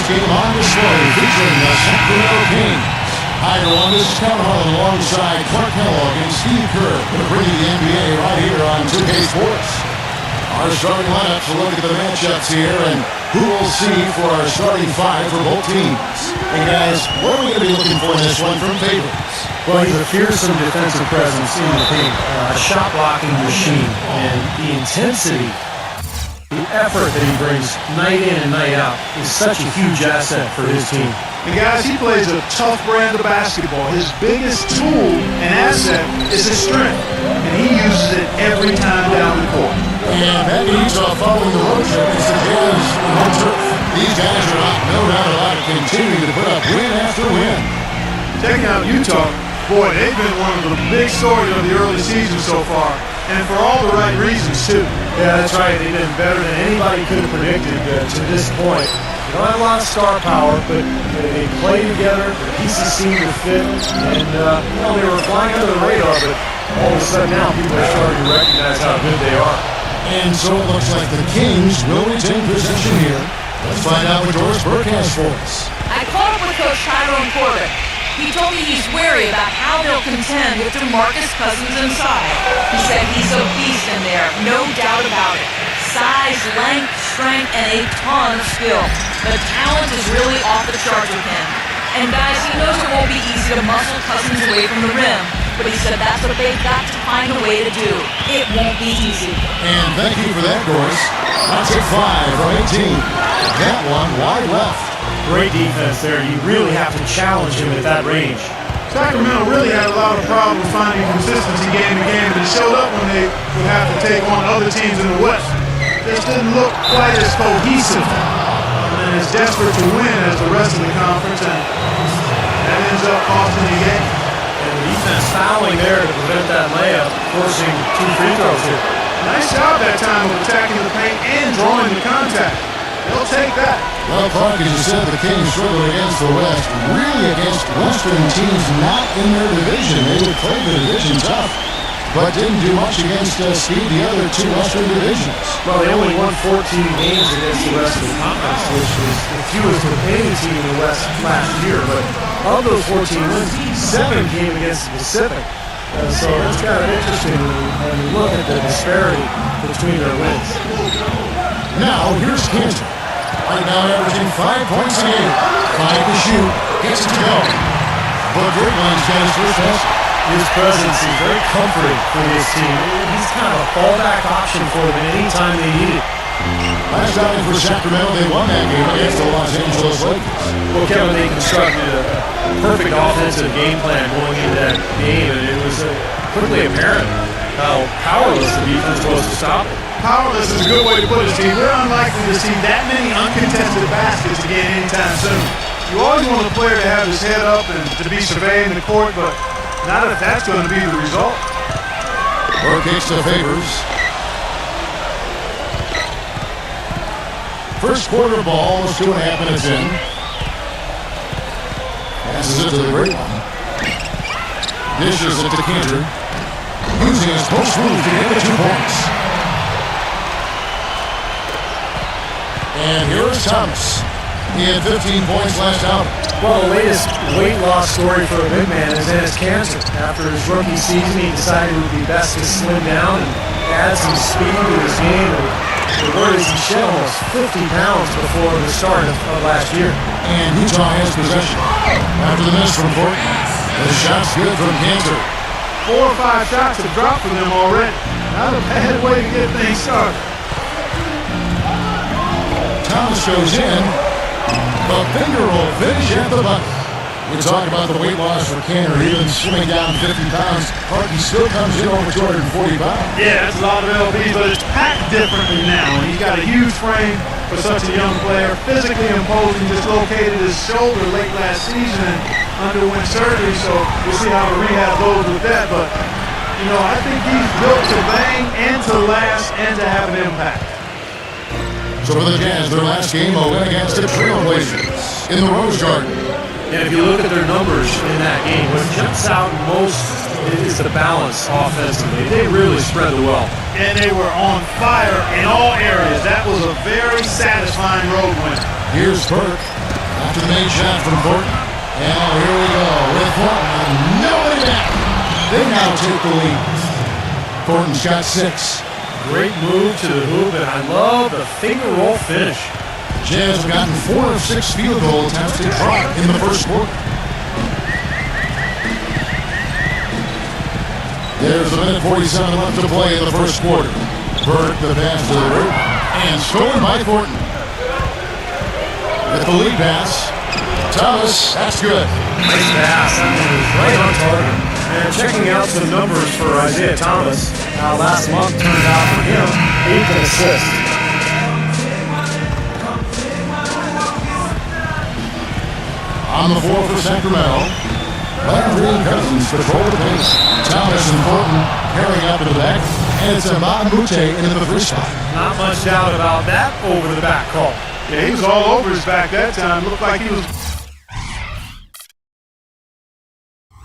game on display featuring the Sacramento Kings. Hi, everyone. This is Kevin Harlan alongside Clark Kellogg and Steve Kerr. Going to bring you the NBA right here on 2K Sports. Our starting lineups, we'll look at the matchups here and who we'll see for our starting five for both teams. And guys, what are we going to be looking for in this one from favorites? Well, he's a fearsome defensive presence in the paint, a shot blocking machine, and the intensity, the effort that he brings night in and night out is such a huge asset for his team. And guys, he plays a tough brand of basketball. His biggest tool and asset is his strength, and he uses it every time down the court. And that Utah following the road trip is the Jazz home turf. These guys are not, no doubt about it, continue to put up win after win. Checking out Utah, boy, they've been one of the big stories of the early season so far, and for all the right reasons, too. Yeah, that's right. They've been better than anybody could have predicted to this point. They don't have a lot of star power, but they play together, the pieces seem to fit, and they were flying under the radar, but all of a sudden now people are starting to recognize how good they are. And so it looks like the Kings will retain possession here. Let's find out what Doris Burke has for us. I caught up with Coach Tyrone Corbett. He told me he's wary about how they'll contend with DeMarcus Cousins inside. He said he's a beast in there, no doubt about it. Size, length, strength, and a ton of skill. The talent is really off the charts with him. And guys, he knows it won't be easy to muscle Cousins away from the rim, but he said that's what they've got to find a way to do. It won't be easy. And thank you for that, Doris. That's a 5 from 18. That one wide left. Great defense there. You really have to challenge him at that range. Sacramento really had a lot of problems finding consistency game to game, and it showed up when they would have to take on other teams in the West. Just didn't look quite as cohesive and as desperate to win as the rest of the conference, and that ends up costing the game. And the defense fouling there to prevent that layup, forcing 2 free throws here. Nice job that time of attacking the paint and drawing the contact. They'll take that. Well, Clark, as you said, the Kings struggled against the West, really against Western teams not in their division. They would play the division tough, but didn't do much against Steve, the other 2 Western divisions. Well, they only won 14 games against the rest of the conference, which was the fewest of any team in the West last year. But of those 14 wins, 7 came against the Pacific. So that's kind of interesting when you look at the disparity between their wins. Now, here's Cantor. Right now averaging 5 points a game. 5 to shoot. Gets it to go. But Dribblin's got his first basket. His presence is very comforting for this team. He's kind of a fallback option for them anytime they need it. Last outing for Sacramento, they won that game against the Los Angeles Lakers. Well, Kevin, they constructed a perfect offensive game plan going into that game, and it was quickly apparent how powerless the defense was to stop it. Powerless is a good way to put it, Steve. We're unlikely to see that many uncontested baskets again anytime soon. You always want a player to have his head up and to be surveying the court, but not if that's going to be the result. Burke kicks to Favors. First quarter ball is 2.5 minutes in. Passes it to the great one. Dishes it to Cantor. Using his post move to get the 2 points. And here is Thomas. He had 15 points last outing. Well, the latest weight loss story for a big man is Enes Kanter. After his rookie season, he decided it would be best to slim down and add some speed to his game. The word is he shed almost 50 pounds before the start of last year. And Utah has possession. After the miss from Portland, the shot's good from Kanter. 4 or 5 shots have dropped for them already. Not a bad way to get things started. Thomas goes in. The finger roll finish at the bucket. We talk about the weight loss for Kanter, even slimming down 50 pounds. Harkey still comes in over 240 pounds. Yeah, that's a lot of LBs, but it's packed differently now. He's got a huge frame for such a young player. Physically imposing, dislocated his shoulder late last season and underwent surgery, so we'll see how the rehab goes with that. But, you know, I think he's built to bang and to last and to have an impact. So for the Jazz, their last game, a win against the Trailblazers in the Rose Garden. And if you look at their numbers in that game, what jumps out most is the balance offensively. They really spread the wealth. And they were on fire in all areas. That was a very satisfying road win. Here's Burke. After the main shot from Thornton. And here we go with Thornton. Nobody back. They now take the lead. Thornton's got 6. Great move to the hoop, and I love the finger roll finish. Jazz have gotten 4 of 6 field goal attempts to try in the first quarter. There's a minute 47 left to play in the first quarter. Burke, the pass to the root, and stolen by Thornton. With the lead pass, Thomas, that's good. Nice pass. That one was right on target. And checking out some numbers for Isaiah Thomas, last month turned out for him 8th in assists. On the floor for Sacramento, Landry and Cousins patrol the paint. Thomas and Thornton pairing up to the back, and it's Ahmad Mute into the 3 spot. Not much doubt about that over the back call. Yeah, he was all over his back that time. Looked like he was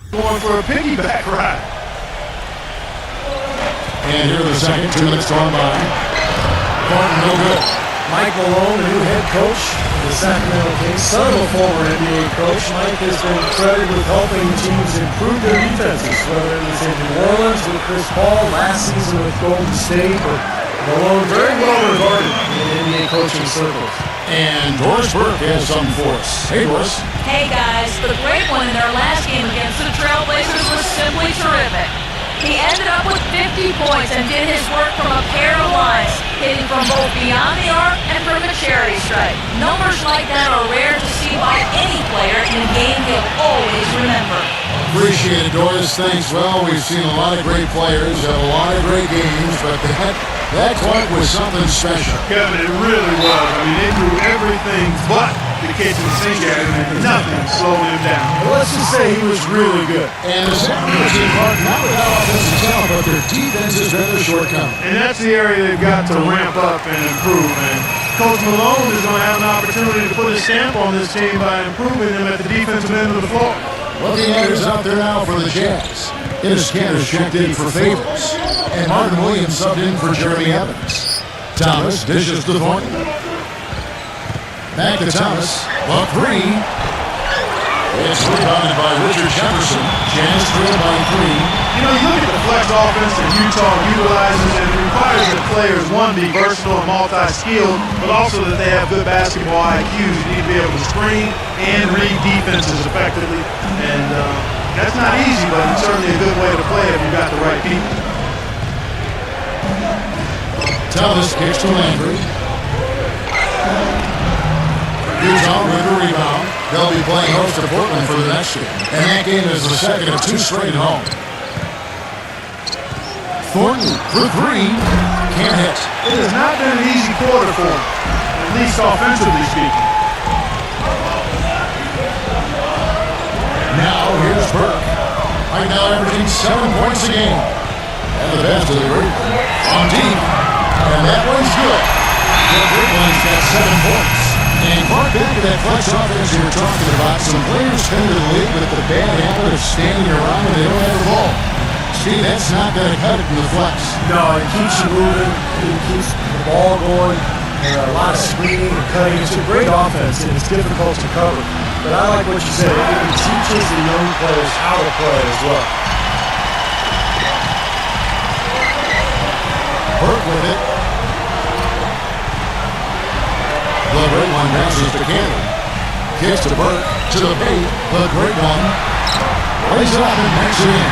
going for a piggyback ride. And here in the second, 2 minutes gone by. Thornton, no good. Mike Malone, the new head coach of the Sacramento Kings, son of a former NBA coach. Mike has been credited with helping teams improve their defenses, whether it was in New Orleans with Chris Paul, last season with Golden State, but Malone very well regarded in NBA coaching circles. And Doris Burke has something for us. Hey, Doris. Hey guys, the great one in their last game against the Trailblazers was simply terrific. He ended up with 50 points and did his work from a pair of lines, hitting from both beyond the arc and from a charity stripe. Numbers like that are rare to see by any player in a game he'll always remember. Appreciate it, Doris. Thanks. Well, we've seen a lot of great players have a lot of great games, but that clock was something special. Kevin, it really was. I mean, they threw everything but the kitchen sink at him, and nothing slowed him down. Well, let's just say he was really good. And the Sacramento team are not without offensive talent, but their defense has been their shortcoming. And that's the area they've got to ramp up and improve. And Coach Malone is going to have an opportunity to put a stamp on this team by improving them at the defensive end of the floor. Looking at who's out there now for the Jazz. Dennis Cantor's checked in for Favors. And Martin Williams subbed in for Jeremy Evans. Thomas dishes to Thornton. Back to Thomas. Well, 3. It's rebounded by Richard Jefferson. Jazz trail by 3. You know, you look at the flex offense that Utah utilizes, and it requires that players, one, be versatile and multi-skilled, but also that they have good basketball IQs. You need to be able to screen and read defenses effectively. And that's not easy, but it's certainly a good way to play if you've got the right people. Thomas kicks to Landry. Utah with the rebound. They'll be playing host to Portland for the next game. And that game is the second of 2 straight at home. Thornton for 3. Can't hit. It has not been an easy quarter for him, at least offensively speaking. Now here's Burke. Right now averaging 7 points a game. And the pass to the group. On deep. And that one's good. The Brooklyn's got 7 points. And Clark, back to that flex offense you were talking about. Some players come to the league with the bad habit of standing around when they don't have the ball. See, that's not going to cut it in the flex. No, it keeps you moving. It keeps the ball going. A lot of screening and cutting. It's a great offense, and it's difficult to cover. But I like what you said. It teaches the young players how to play as well. Burke with it. The great one bounces to Cannon. Kicks to Burke. To the paint. The great one. Lays it up and banks it in.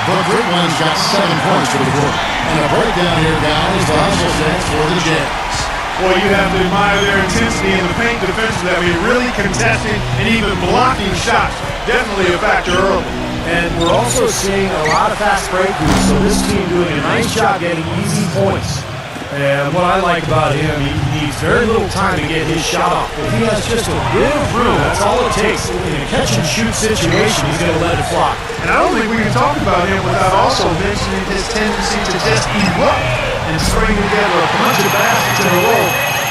The great one's got 7 points for the quarter. And a breakdown here, guys. The hustle stats for the Jazz. Boy, you have to admire their intensity in the paint defensively. I mean, really contesting and even blocking shots. Definitely a factor early. And we're also seeing a lot of fast breakthroughs. So this team doing a nice job getting easy points. And what I like about him, he needs very little time to get his shot off. But he has just a bit of room. That's all it takes. In a catch-and-shoot situation, he's going to let it fly. And I don't think we can talk about him without also mentioning his tendency to just erupt and string together a bunch of baskets in a row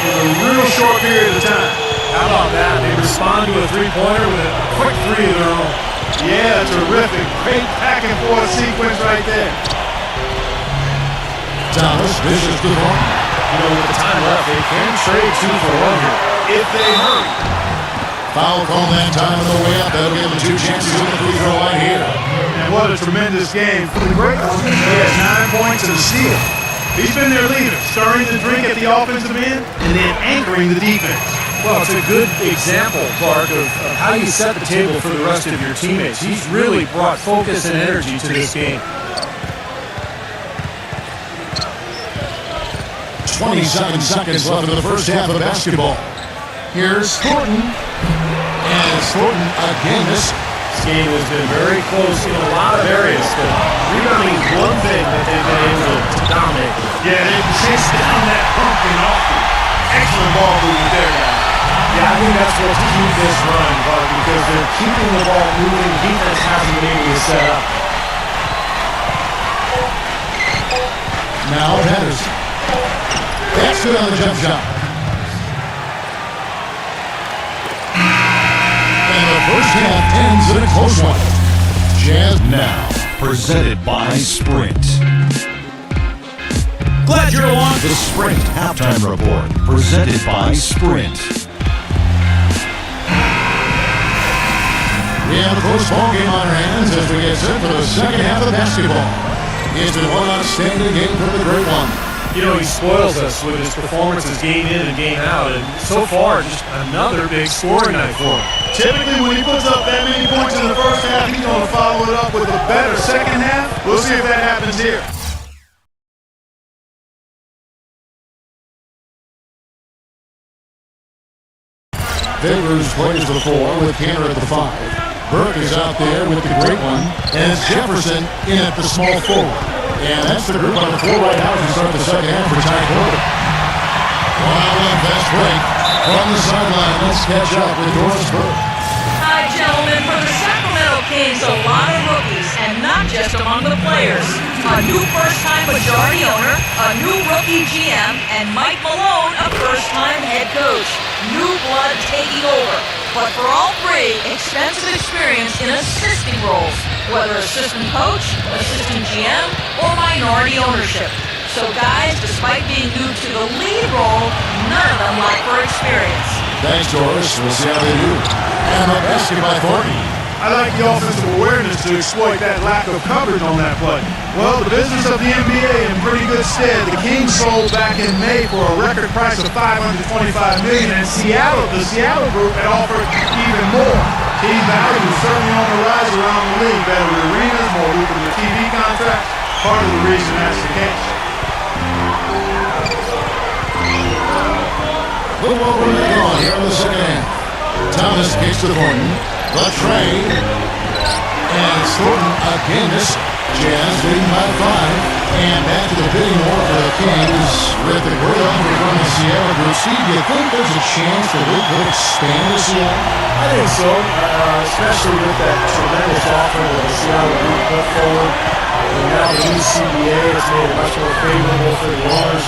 in a real short period of time. How about that? They respond to a three-pointer with a quick 3 of their own. Yeah, terrific. Great back-and-forth sequence right there. Thomas dishes to Thornton. You know, with the time left, they can trade 2 for 1 here. If they hurry. Foul call that time on the way up. That'll give him 2 chances at the free throw line here. And what a tremendous game for the great one. He has 9 points and a steal. He's been their leader, stirring the drink at the offensive end and then anchoring the defense. Well, it's a good example, Clark, of how you set the table for the rest of your teammates. He's really brought focus and energy to this game. 27 seconds left in the first half of basketball. Here's Thornton. And it's Thornton again. This game has been very close in a lot of areas, but rebounding is one thing that they've been able to dominate. Yeah, they chase down that pumpkin often. Excellent ball movement there, guys. Yeah, I think that's what's keeping this run, Clark, because they're keeping the ball moving. Defense hasn't been able to set up. now Patterson. That's good on the jump shot. And the first half ends in a close one. Jazz now presented by Sprint. Glad you're along. The Sprint Halftime Report presented by Sprint. We have a close ball game on our hands as we get set for the second half of basketball. It's been one outstanding game from the Great One. You know, he spoils us with his performances game in and game out, and so far, just another big scoring night for him. Typically, when he puts up that many points in the first half, he's going to follow it up with a better second half. We'll see if that happens here. Favors plays the 4 with Cantor at the 5. Burke is out there with the Great One, and it's Jefferson in at the small forward. And that's the group on the floor right now as we start the second half for Ty Corbett. Wild fast break from the sideline. Let's catch up with Doris Burke. Hi, gentlemen. For the Sacramento Kings, a lot of rookies, and not just among the players. A new first-time majority owner, a new rookie GM, and Mike Malone, a first-time head coach. New blood taking over. But for all three, extensive experience in assisting roles, whether assistant coach, assistant GM, or minority ownership. So guys, despite being new to the lead role, none of them lack for experience. Thanks, Doris. We'll see how they do. And the basket by Thornton. I like the offensive awareness to exploit that lack of coverage on that play. Well, the business of the NBA in pretty good stead. The Kings sold back in May for a record price of $525 million, and the Seattle group had offered even more. Team value is certainly on the rise around the league. Better arenas, more lucrative TV contracts. Part of the reason that's the case. Little over a minute on here in the second half. Thomas kicks to Thornton. The trade. And Thornton again. This Jazz leading by 5. And back to the bidding war for the Kings with the great offer from the Seattle group. Steve, do you think there's a chance that we could expand the Seattle? I think so, especially with that tremendous offer that the Seattle group put forward. And now the new CBA has made it much more favorable for the owners.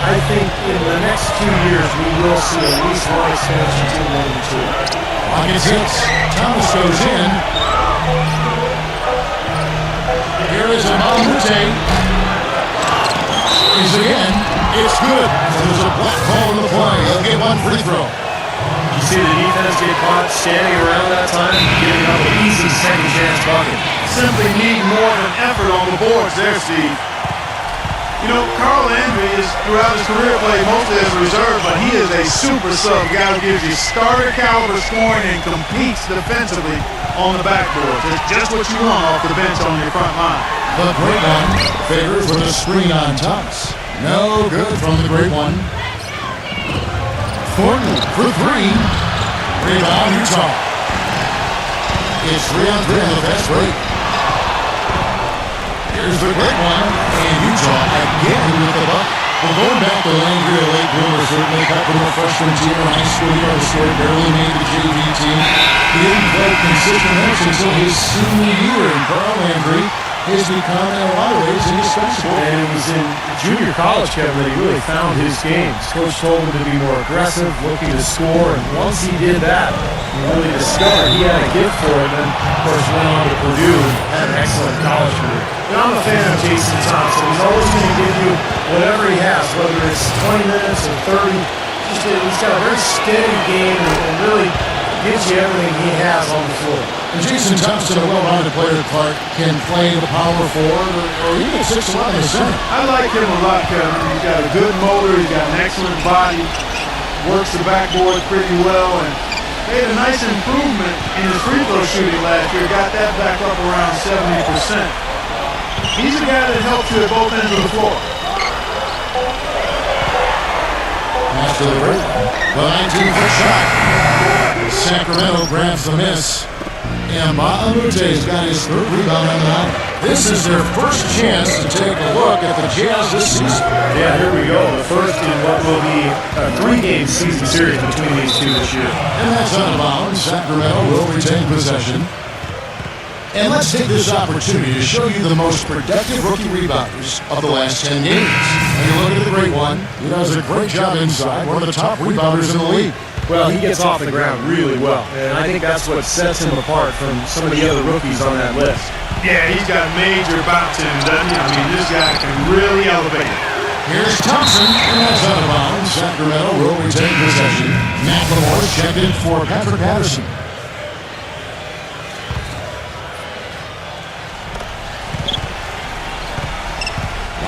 I think in the next 2 years we will see at least one expansion team, maybe 2. Rockets hits. Thomas goes in. Here is Amalmute. He's again. It's good. There's a block call in the play. He'll get one free throw. You see the defense get caught standing around that time, giving up an easy second chance bucket. Simply need more of an effort on the boards there, Steve. You know, Carl Landry is, throughout his career, played mostly as a reserve, but he is a super sub guy who gives you starter caliber scoring and competes defensively on the backboard. It's just what you want off the bench on your front line. The Great One favors with a screen on Thomas. No good from the Great One. Thornton for 3. Rebound, Utah. It's 3-on-3 on the fast break. Here's the Great One, and Utah again with the buck. Well, going back to Landry, a late bloomer, certainly got from a freshman team in high school. You know the story, barely made the JV team. He didn't play consistent minutes until his senior year, and Carl Landry has become, in a lot of ways, indispensable. And it was in junior college, Kevin, that he really found his game. His coach told him to be more aggressive, looking to score, and once he did that, he really discovered he had a gift for it, and of course went on to Purdue and had an excellent college career. And I'm a fan of Jason Thompson. He's always going to give you whatever he has, whether it's 20 minutes or 30. He's got a very steady game and really gives you everything he has on the floor. And Jason Thompson, a well-rounded player, Clark, can play the power forward or even 6'11" in the center. I like him a lot, Kevin. He's got a good motor. He's got an excellent body. Works the backboard pretty well, and made a nice improvement in his free throw shooting last year. Got that back up around 70%. He's a guy that helps you at both ends of the floor. Pass to the break. The 19-foot shot. Sacramento grabs the miss. And Ma'amute's got his third rebound on the night. This is their first chance to take a look at the Jazz this season. Yeah, here we go. The first in what will be a 3-game season series between these two this year. And that's out of bounds. Sacramento will retain possession. And let's take this opportunity to show you the most productive rookie rebounders of the last 10 games. And you look at the great one. He does a great job inside. One of the top rebounders in the league. Well, he gets off the ground really well, and I think that's what sets him apart from some of the other rookies on that list. Yeah, he's got major bounce to him, doesn't he? I mean, this guy can really elevate it. Here's Thompson, and that's out of bounds. Sacramento will retain possession. McLemore checked in for Patrick Patterson.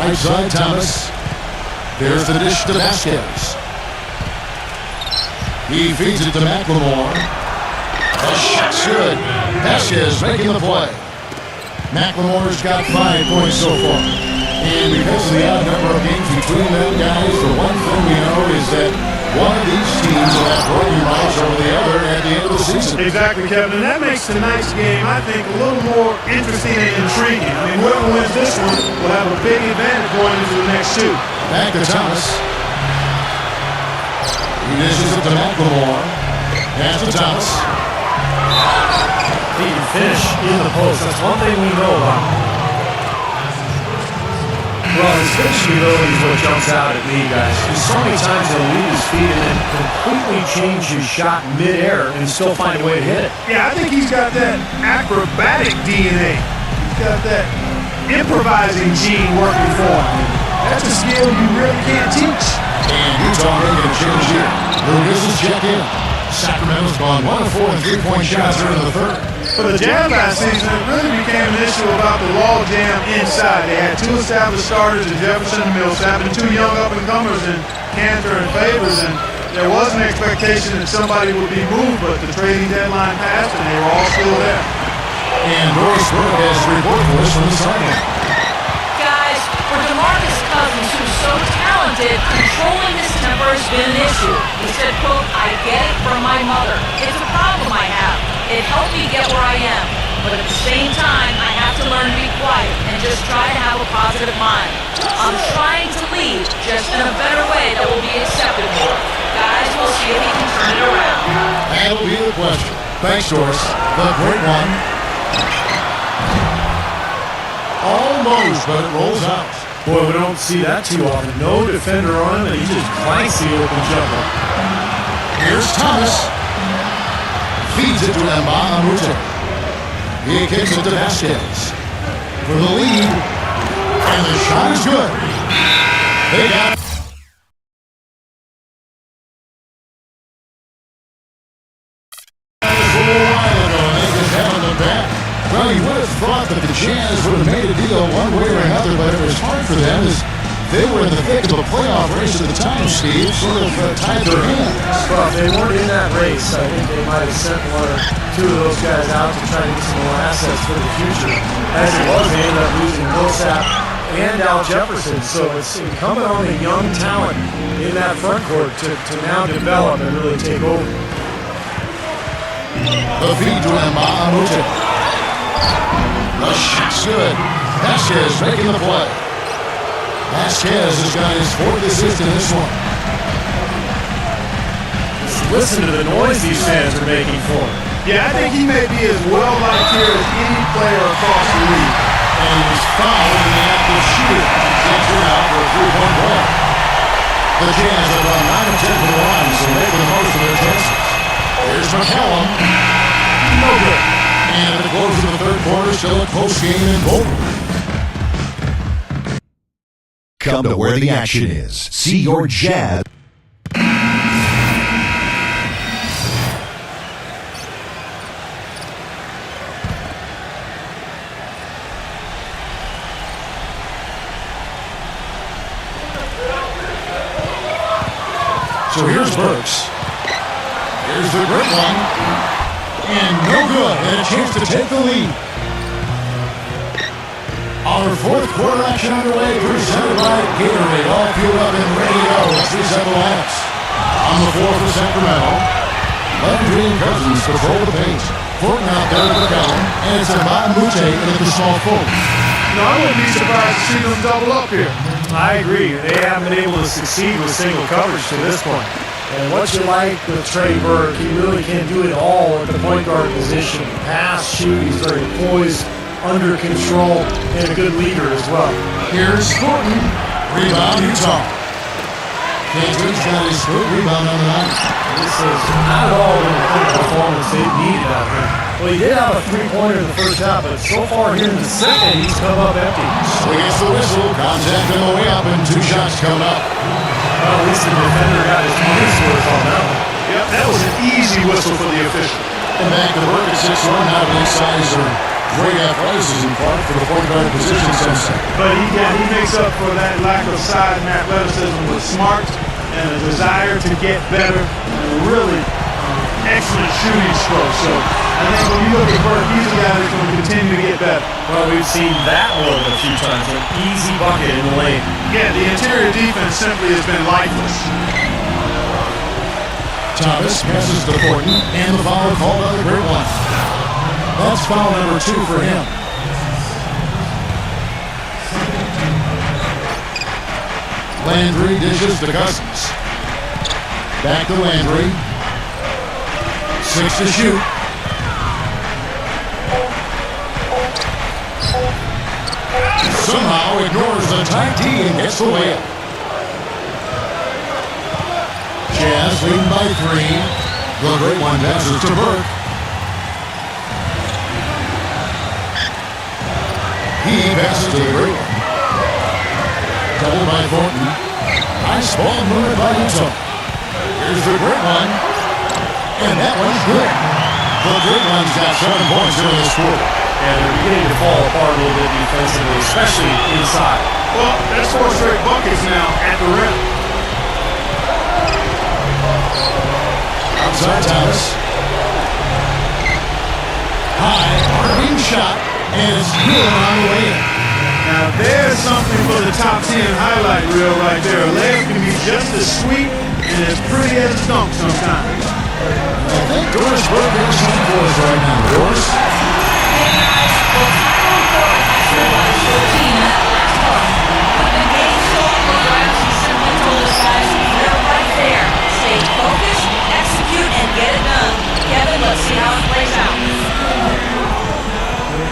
Right side, Thomas. There's the dish to Vasquez. He feeds it to McLemore. The shot's good. Vasquez making the play. McLemore's got 5 points so far. And because of the odd number of games between them guys, the one thing we know is that one of these teams will have broken rights over the other at the end of the season. Exactly, Kevin. And that makes tonight's game, I think, a little more interesting and intriguing. I mean, whoever wins this one will have a big advantage going into the next two. Back to Thomas. He dishes it to McLemore. Pass to Thomas. He can finish in the post. That's one thing we know about him. Well, his finishing ability is what jumps out at me, guys. There's so many times he'll leave his feet and then completely change his shot mid-air and still find a way to hit it. Yeah, I think he's got that acrobatic DNA. He's got that improvising gene working for him. That's a skill you really can't teach. And Utah making a change here. Lucas is checked in. Sacramento's gone 1 of 4 and 3-point shots here in the third. For the Jazz last season, it really became an issue about the log jam inside. They had 2 established starters in Jefferson and Millsap and 2 young up-and-comers in Cantor and Favors, and there was an expectation that somebody would be moved, but the trading deadline passed and they were all still there. And Doris Burke has a report for us from the sideline. Guys, for DeMarcus Cousins, who's so talented, controlling his temper has been an issue. He said, quote, "I get it from my mother. It's a problem I have. It helped me get where I am. But at the same time, I have to learn to be quiet and just try to have a positive mind. I'm trying to lead, just in a better way that will be accepted more. Guys, we'll see if he can turn it around." That'll be the question. Thanks, Doris. The great one. Almost, but it rolls out. Boy, we don't see that too often. No defender on him, and he just clanks the open jumper. Here's Thomas. Feeds it to Ma'amute. He kicks it to Vasquez. For the lead. And the shot is good. They got it. Well, you would have thought that the Jazz would have made a deal one way or another, but it was hard for them as they were in the thick of a playoff race at the time, Steve, sort of tied their hands. Well, if they weren't in that race, I think they might have sent 1 or 2 of those guys out to try to get some more assets for the future. As it was, they ended up losing Millsap and Al Jefferson, so it's incumbent on the young talent in that front court to now develop and really take over. The feed to Ma'amute. The shot's good. Vasquez making the play. Vasquez has got his 4th assist in this one. Just listen to the noise these fans are making for him. Yeah, I think he may be as well liked here as any player across the league. And he's fouled in the act of shooting. Takes it out for a 3-point play. The Jazz have run 9 of 10 for the line, so making the most of their chances. Here's McCallum. No good. And at the close of the third quarter, still a close game in Boulder. Come to where the action is. See your Jazz. So here's Burks. Here's the great one. And no good. And a chance to take the lead. Our fourth quarter action underway, presented by Gatorade. All fueled up and ready to go. Let's reset the lineups. On the floor for Sacramento, Landry and Cousins control the paint. Fortin out there with the gun, and it's Mbah a Moute in at the small forward. No, I wouldn't be surprised to see them double up here. I agree. They haven't been able to succeed with single coverage to this point. And what you like with Trey Burke, he really can do it all at the point guard position. Pass, shoot, he's very poised, under control, and a good leader as well. Here's Fortin. Rebound, Utah. Cantor's got his third rebound on the night. This is not at all been the kind of performance they've needed out there. Well, he did have a three-pointer in the first half, but so far here in the second, he's come up empty. So he gets the whistle. Contact on the way up, and 2 shots coming up. Well, at least the defender got his money's worth on that one. Yep, that was an easy whistle for the official. And back to Burke at 6'1", not a big size or great athleticism for the point guard position. But he makes up for that lack of size and athleticism with smarts and a desire to get better and really excellent shooting stroke. So I think when you look at Burke, he's a guy that's going to continue to get better. Well, we've seen that one a few times, an easy bucket in the lane. Yeah, the interior defense simply has been lifeless. Thomas passes to Fortin, and the foul called on the great one. That's foul number 2 for him. Landry dishes to Cousins. Back to Landry. 6 to shoot. Somehow ignores the tight D and gets the layup. Jazz leading by 3. The great one passes to Burke. He passes to the great one. Doubled by Fortin. Nice ball movement by Utah. Here's the great one. And that one's good. The great one's got 7 points in this quarter. And they're beginning to fall apart a little bit defensively, especially inside. Well, that's 4 straight buckets now at the rim. Outside Thomas. High, arcing shot, and it's good on the way in. Now there's something for the top 10 highlight reel right there. A layup can be just as sweet and as pretty as a dunk sometimes. I think Doris Burke is some boys right now. Doris? Hey guys, well, Tyrone Fortin has stabilized the team in that last part. When the game stalled for Grimes, he simply told his guys, they're right there. Stay focused, execute, and get it done. Kevin, let's see how it plays out.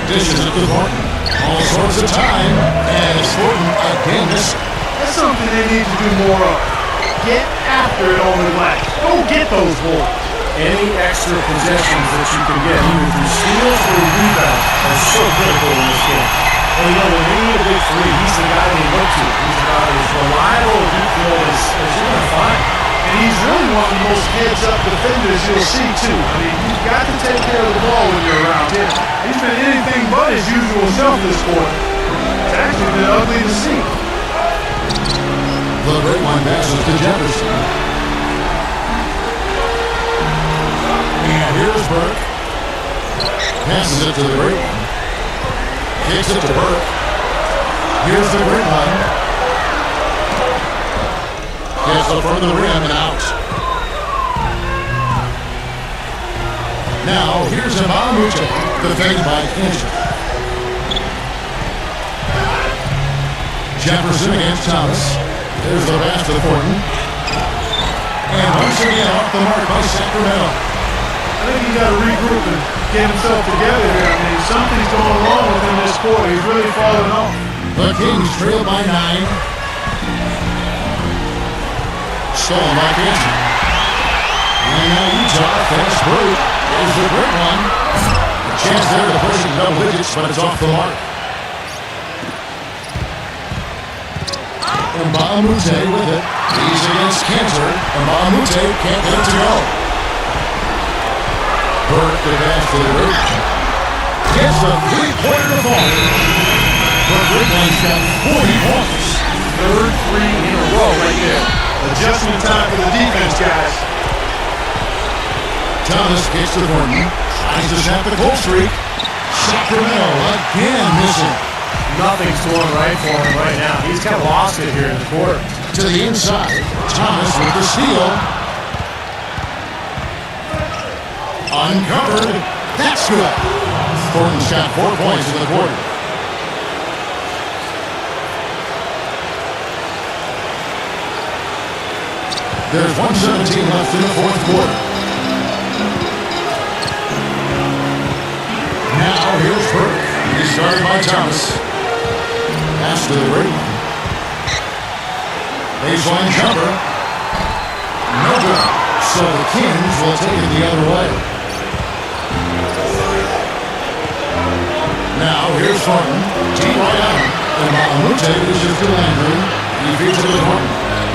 Dishes it to Fortin. All sorts of time, and it's Fortin again missing. That's something they need to do more of. Get after it on the glass. Go get those balls. Any extra possessions that you can get, either through steals or rebounds, are so critical in this game. And you know, when they need a big three, he's the guy they look to. He's about as reliable a deep throw as you're going to find. And he's really one of the most heads-up defenders you'll see, too. I mean, you've got to take care of the ball when you're around him. He's been anything but his usual self this quarter. It's actually been ugly to see. The great one passes to Jefferson. And here's Burke. Passes it to the great one. Kicks it to Burke. Here's the great one. Gets the front of the rim and out. Now, here's Mbah a Moute, defended by Cantor. Jefferson against Thomas. There's the pass to Fortin. And once again, off the mark by Sacramento. I think he's got to regroup and get himself together here. I mean, something's going wrong with him this quarter. He's really falling off. The Kings trail by 9. Stolen by Cantor. And now Utah fast break. There's the great one. A chance there to push it double digits, but it's off the mark. Mbah a Moute with it. He's against Cantor. Mbah a Moute can't get it to go. Burke the pass to the great one. Gets a three-pointer to fall. The great one's got 40 points. Third three in a row throw right there. Adjustment time for the defense, guys. Thomas kicks to Thornton. Tries to snap the goal streak. Sacramento again missing. Nothing's going right for him right now. He's kind of lost it here in the quarter. To the inside. Thomas with the steal. Uncovered. That's good. Thornton's got 4 points in the quarter. There's 1:17 left in the fourth quarter. Now here's Burke. He's started by Thomas. Pass to the right. Baseline cover. No good. So the Kings will take it the other way. Now here's Thornton. Team right out. And Malamute dishes to Landry. He feeds it to Thornton.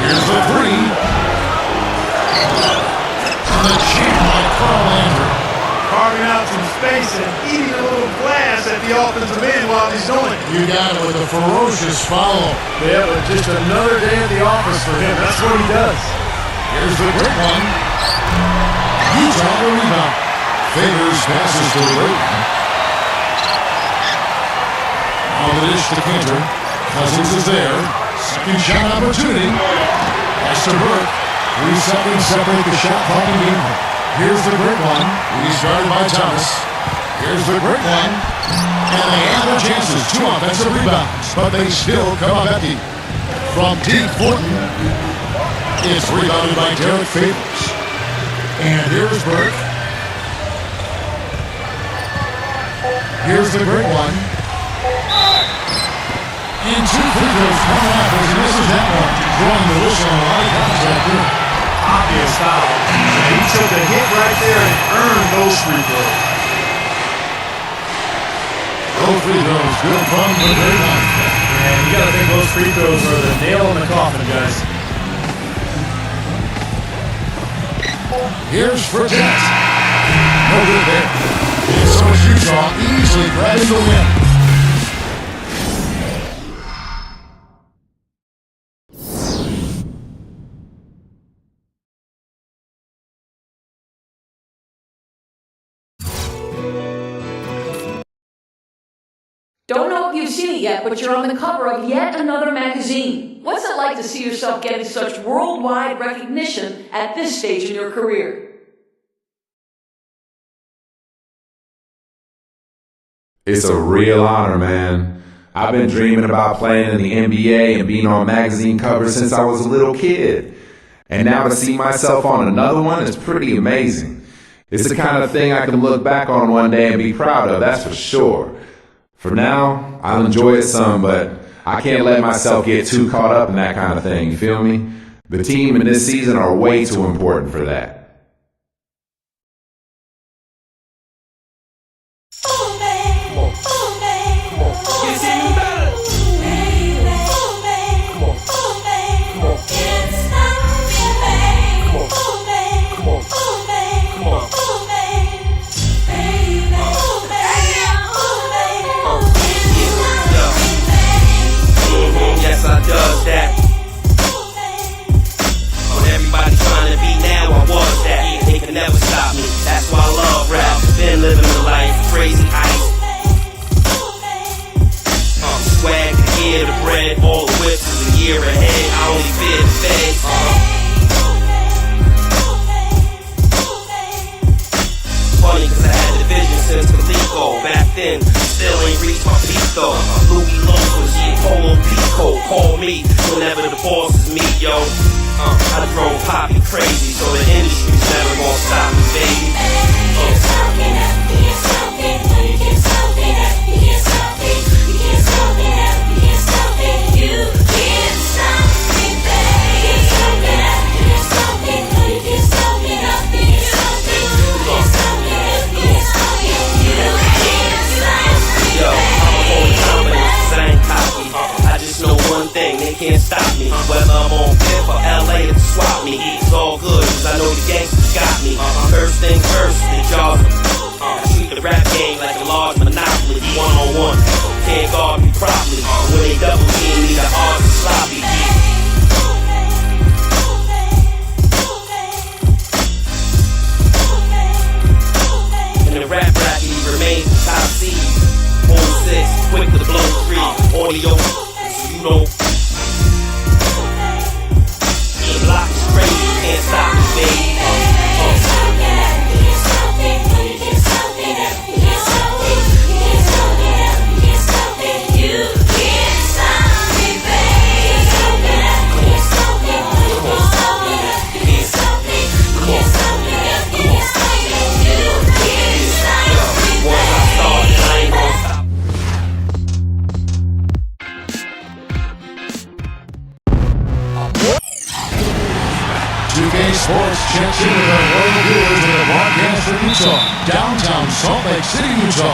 Here's the three. And the jam by Carl Landry. Carving out some space and eating a little glass at the offensive end while he's doing it. You got it with a ferocious follow. Yeah, but just another day at the office for him. That's what he does. Here's the great one. Utah the rebound. Favors passes to the right. On the dish to Cantor. Cousins is there. Second shot opportunity. Pass to Burke. 3 seconds separate the shot clock and game. Here's the great one. He's guarded by Thomas. Here's the great one. And they have their chances. 2 offensive rebounds. But they still come up empty. From deep Thornton. It's rebounded by Derek Favors. And here's Burke. Here's the great one. And 2 free throws coming up as he misses that one. Blowing the whistle on a lot of contact here. Obvious foul. And he took a hit right there and earned those free throws. Those free throws good from the great one. And you got to think those free throws are the nail in the coffin, guys. Here's Fredette. No good there. And so it's Utah easily grabbing the win. Don't know if you've seen it yet, but you're on the cover of yet another magazine. What's it like to see yourself getting such worldwide recognition at this stage in your career? It's a real honor, man. I've been dreaming about playing in the NBA and being on magazine covers since I was a little kid. And now to see myself on another one is pretty amazing. It's the kind of thing I can look back on one day and be proud of, that's for sure. For now, I'll enjoy it some, but I can't let myself get too caught up in that kind of thing, you feel me? The team in this season are way too important for that. Does that. When everybody trying to be now, I was that. They can never stop me. That's why I love rap. Been living the life, crazy ice. Swag to the ear, the bread, all the whips is a year ahead. I only fear the feds. Funny cause I had the vision since Calico. Back then, still ain't reached my peak though. Louis Lopez, Polo Pico, call me whenever the boss is me, yo. I grown poppy crazy, so the industry's never gonna stop me, baby. They can't stop me, whether I'm on Fifth or LA to swap me. It's all good, cause I know the gangsters got me. First thing first, the jaws. I treat the rap game like a large monopoly. One-on-one, can't guard me properly. When they double team me, the odds are sloppy. free. Audio, you know. The block is crazy, can't stop me, baby. Sports checks in with our loyal viewers at the broadcast from Utah, downtown Salt Lake City, Utah,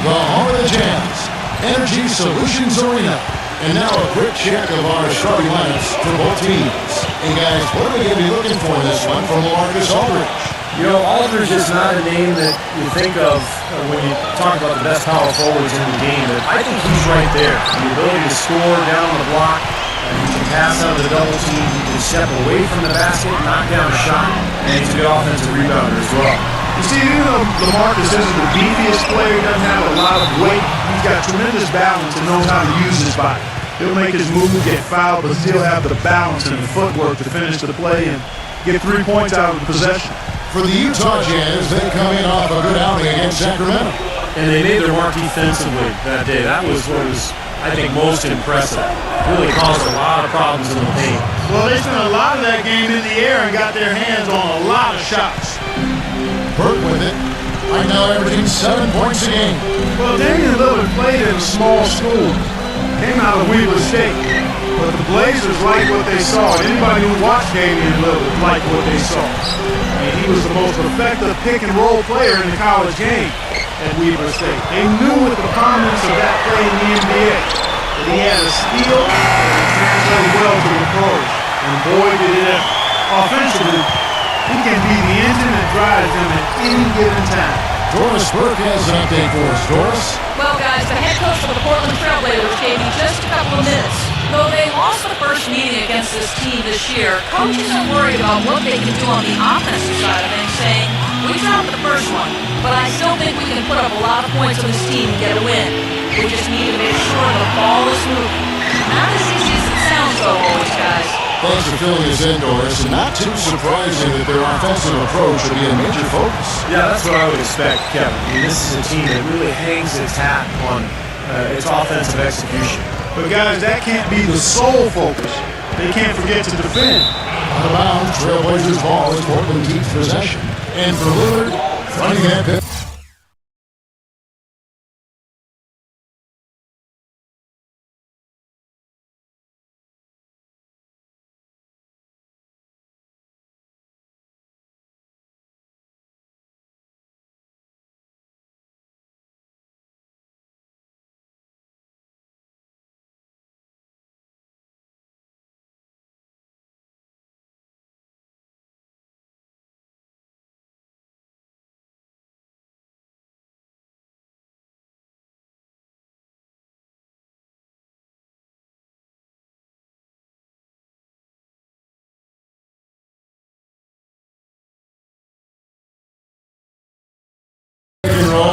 the home of the Jazz, Energy Solutions Arena. And now a quick check of our starting lineups for both teams. And guys, what are we going to be looking for in this one from Marcus Aldridge? You know, Aldridge is not a name that you think of when you talk about the best power forwards in the game, but I think he's right there. The ability to score down on the block, he can pass out of the double team, he can step away from the basket, knock down a shot, and he's a good offensive rebounder as well. You see, even though LaMarcus isn't the beefiest player, he doesn't have a lot of weight, he's got tremendous balance and knows how to use his body. He'll make his move, get fouled, but still have the balance and the footwork to finish the play and get 3 points out of the possession. For the Utah Jazz, they come in off a good outing against Sacramento. And they made their mark defensively that day. That was what was, I think, most impressive. Really caused a lot of problems in the paint. Well, they spent a lot of that game in the air and got their hands on a lot of shots. Burke with it. Right now averaging 7 points a game. Well, Damian Lillard played in a small school. Came out of Weber State. But the Blazers liked what they saw. Anybody who watched Damian Lillard liked what they saw. And he was the most effective pick-and-roll player in the college game at Weber State. They knew with the prominence of that play in the NBA that he had a steal and translated well to the pros. And boy, did it offensively. He can be the engine that drives them at any given time. Doris Burke has an update for us. Doris? Well, guys, the head coach of the Portland Trailblazers gave me just a couple of minutes. Though they lost the first meeting against this team this year, coaches are worried about what they can do on the offensive side of things, saying, we dropped the first one, but I still think we can put up a lot of points on this team and get a win. We just need to make sure the ball is moving. Not as easy as it sounds, though, always, guys. Thanks for filling us in, Doris. And not too surprising that their offensive approach will be a major focus. Yeah, that's what I would expect, Kevin. I mean, this is a team that really hangs its hat on its offensive execution. But guys, that can't be the sole focus. They can't forget to defend. Out of bounds, Trailblazers ball as Portland keeps possession. And for Lillard, running that pit.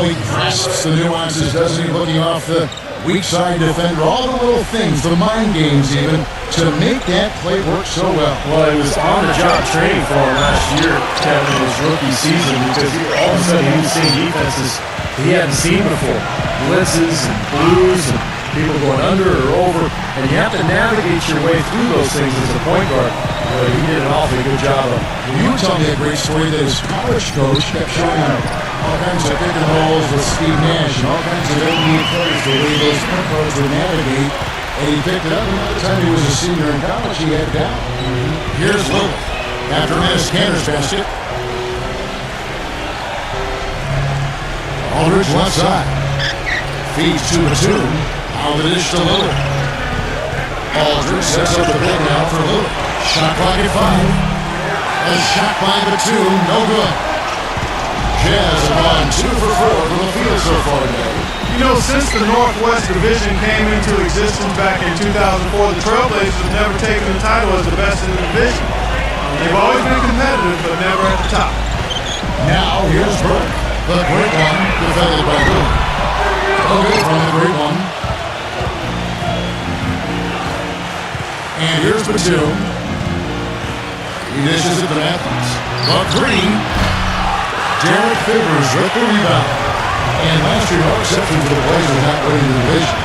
He grasps the nuances, doesn't he? Looking off the weak side defender, all the little things, the mind games even, to make that play work so well. Well, it was on-the-job training for him last year, Kevin, in his rookie season, because all of a sudden he was seeing defenses he hadn't seen before. Blitzes and blues and people going under or over, and you have to navigate your way through those things as a point guard. He did an awfully good job of it. You tell me a great story that his college coach kept showing him all kinds of pick and rolls with Steve Nash and all kinds of NBA plays, the way those point guards would navigate, and he picked it up, and by the time he was a senior in college, he had it down. Here's Lillard after a miss, Cantor's basket. Aldridge left side. Feeds to Batum. Out of the dish to Lillard. Aldridge sets up the pick now for Lillard. Shot clock at 5. A shot by Batum, no good. Jazz have gone 2 for 4 from the field so far today. You know, since the Northwest Division came into existence back in 2004, the Trailblazers have never taken the title as the best in the division. They've always been competitive, but never at the top. Now, here's Burke. The great one, defended by Lillard. No good from the great one. Batum. He dishes it to Matthews. But Green. Derek Favors with the rebound. And last year, no exception to the Blazers not winning the division.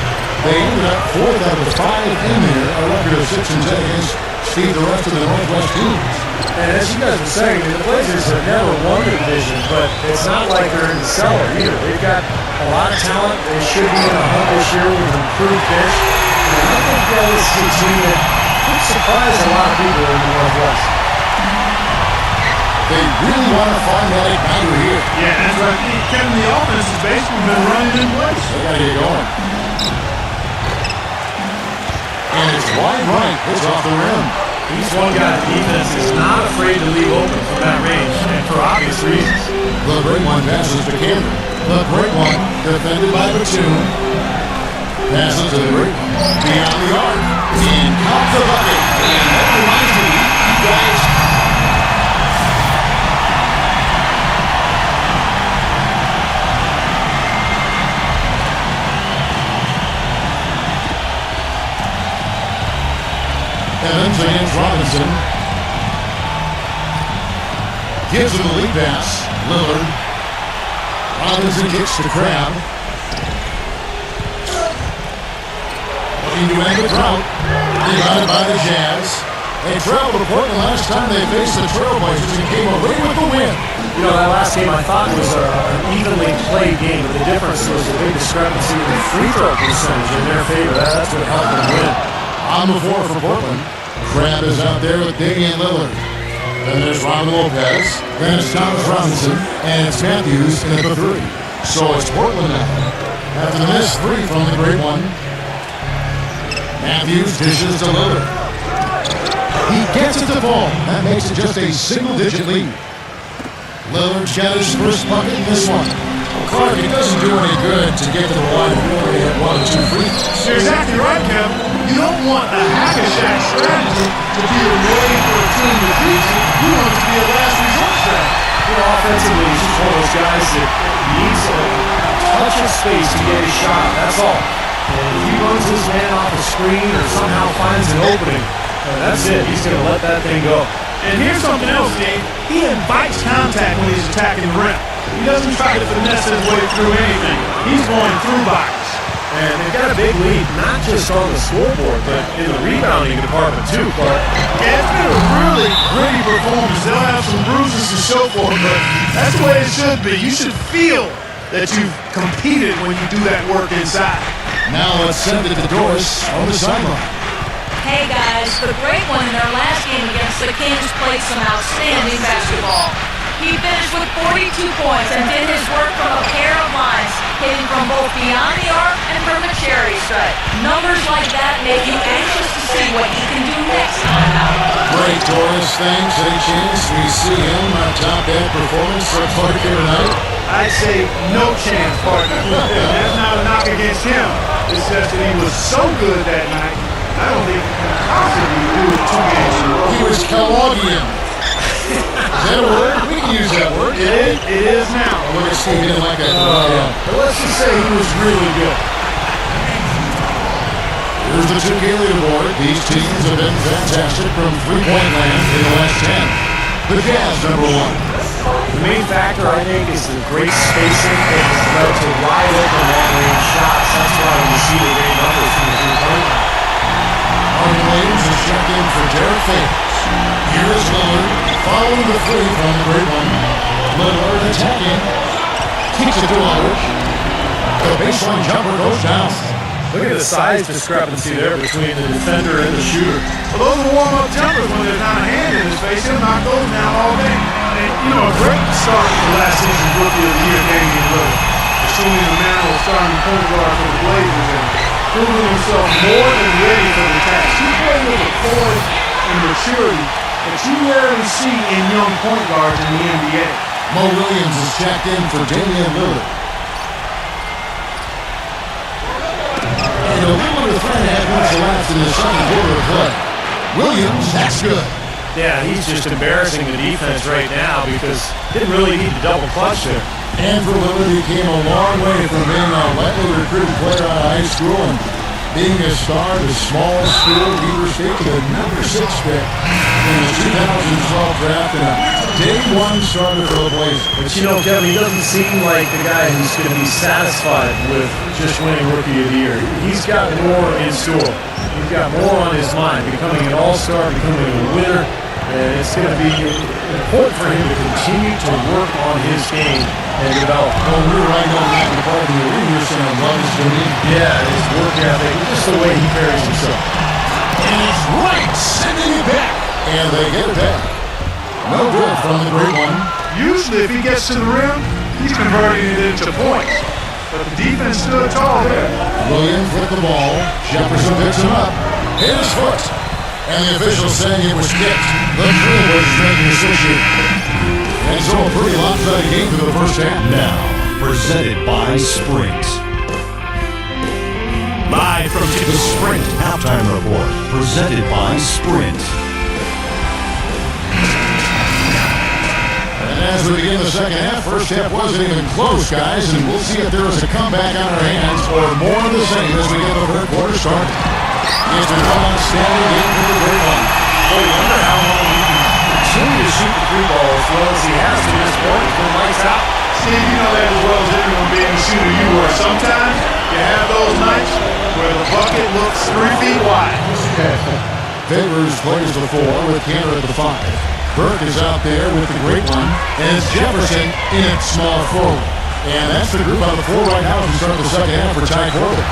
They ended up 4th out of 5 in there, a record of 6-10 against the rest of the Northwest teams. And as you guys were saying, the Blazers have never won the division, but it's not like they're in the cellar either. They've got a lot of talent. They should be in the hunt this year with an improved bench. And I think this is a team that could surprise a lot of people in the Northwest. They really want to find that igniter here. Yeah, that's right. Kevin, the offense has basically been running in place. They got to get going. And it's wide right. It's off the rim. He's one guy. The defense is not afraid to leave open from that range, and for obvious reasons. The great one passes to Cameron. The great one defended by Batum. Passes to the great one. Beyond the arc. And count the bucket. And that reminds me, you guys. Evans against Robinson. Gives him the lead pass. Lillard. Robinson kicks to Crabbe. Looking to end the drought. Rebounded by the Jazz. They traveled to Portland last time they faced the Trailblazers and came away with the win. You know, that last game I thought was an evenly played game, but the difference was a big discrepancy in the free throw percentage in their favor. That's what helped them win. On the floor for Portland. Crabbe is out there with Damian Lillard. Then there's Robin Lopez. Then it's Thomas Robinson. And it's Matthews in the 3. So it's Portland now. After the missed 3 from the great one. Matthews dishes to Lillard. He gets it to fall. That makes it just a single-digit lead. Lillard's got his first bucket in this one. Clark, it doesn't do any good to get to the line and only hit 1 or 2 free throws. You're exactly right, Kevin. You don't want a hack-a-shack strategy to be a way for a team to beat you. You want it to be a last resort strategy. You know, offensively, he's just one of those guys that needs a touch of space to get his shot. That's all. And if he runs his man off a screen or somehow finds an opening, that's it. He's going to let that thing go. And here's something else, Dave. He invites contact when he's attacking the rim. He doesn't try to finesse his way through anything. He's going through bodies. And they've got a big lead, not just on the scoreboard, but in the rebounding department too, Clark. Yeah, it's been a really gritty performance. They'll have some bruises to show for it, but that's the way it should be. You should feel that you've competed when you do that work inside. Now let's send it to Doris on the sideline. Hey guys, the great one in their last game against the Kings played some outstanding basketball. He finished with 42 points and did his work from a pair of lines, hitting from both beyond the arc and from a cherry stripe. Numbers like that make you anxious to see what he can do next time out. Great, Doris. Thanks. Any chance we see him on top that performance for Clark here tonight? I'd say no chance, partner. That's not a knock against him. It's just that he was so good that night. I don't think he can possibly do it 2 games in a row. He was Kellogg'ian. Is that a word? We can use that word. It is now. We're going to sneak in like that. Yeah. But let's just say he was really good. Here's the 2K leaderboard. These teams have been fantastic from three-point land in the last 10. The Jazz, number 1. The main factor, I think, is the great spacing that has led to wide open long-range shots. That's why you see the great numbers from the three-point line. Marvin Williams is checked in for Derek Favors. Here is Lillard, following the 3 from the great one. Lillard attacking. Kicks it to Lillard. The baseline jumper goes down. Look at the size discrepancy there between the defender and the shooter. Well, those are warm-up jumpers. When there's not a hand in his face, he'll knock those down all day. And, you know, a great start for last season's Rookie of the Year, Damian Lillard. Assuming the mantle of starting point guard for the Blazers and proving himself more than ready for the task. He played with a poise and maturity that you rarely see in young point guards in the NBA. Mo Williams is checked in for Damian Lillard. And a little under 3.5 minutes elapsed in the second quarter of play. Williams, that's good. Yeah, he's just embarrassing the defense right now because didn't really need the double clutch there. And for Lillard, he came a long way from being a lightly recruited player out of high school and being a star, the smallest school, Weber State, to the number 6 pick in the 2012 draft, and a day one starter for the Blazers. But you know, Kevin, he doesn't seem like the guy who's going to be satisfied with just winning Rookie of the Year. He's got more in store. He's got more on his mind, becoming an all-star, becoming a winner. And it's going to be important for him to continue to work on his game and develop. Well, we were right on that in the part of the arena. You're saying love is going to be. Yeah, his work ethic, just the way he carries himself. And it's right, sending it back. And they get it back. No good from the great one. Usually if he gets to the rim, he's converting it into points. But the defense stood tall there. Williams with the ball. Jefferson picks him up. Hit his foot. And the official saying it was kicked. The Trailblazers making a switch here. And so a pretty lopsided game through the first half. Now, presented by Sprint. Live from the Sprint Halftime Report, presented by Sprint. And as we begin the second half, first half wasn't even close, guys, and we'll see if there was a comeback on our hands or more of the same as we get the third quarter started. It's been one outstanding game for the great one. Well, you wonder how long he can continue to shoot the three ball as well as he has to this point. He's been lights out. Steve, you know that as well as anyone being the shooter you were. Sometimes you have those nights where the bucket looks 3 feet wide. Favors plays the 4 with Cantor at the 5. Burke is out there with the great one, and it's Jefferson in at small forward. And that's the group on the floor right now as we start the second half for Ty Corbett.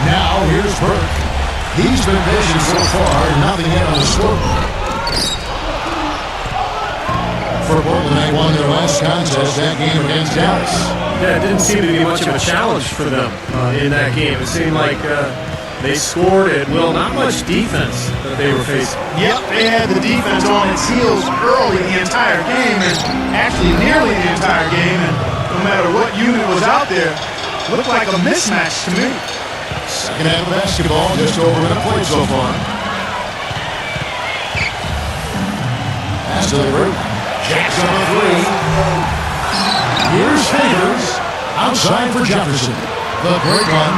Now here's Burke. He's been patient so far, nothing yet on the scoreboard. For Portland, they won their last contest, that game against Dallas. Yeah, it didn't seem to be much of a challenge for them in that game. It seemed like they scored at will, not much defense that they were facing. Yep, they had the defense on its heels early the entire game, and actually nearly the entire game, and no matter what unit was out there, looked like a mismatch to me. Second half of basketball, just over a minute played so far. Pass to the group. Jackson on the 3. Here's Favors. Outside for Jefferson. The great one.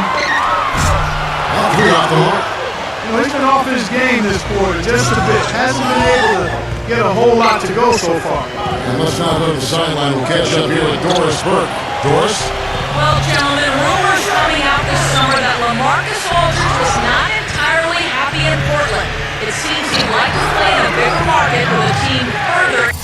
All 3 off the mark. You know, he's been off his game this quarter just a bit. Hasn't been able to get a whole lot to go so far. And let's now go to the sideline. We'll catch up here with Doris Burke. Doris? Well, gentlemen, rumors coming out this summer that LaMarcus Aldridge was not entirely happy in Portland. It seems he'd like to play in a bigger market with a team further.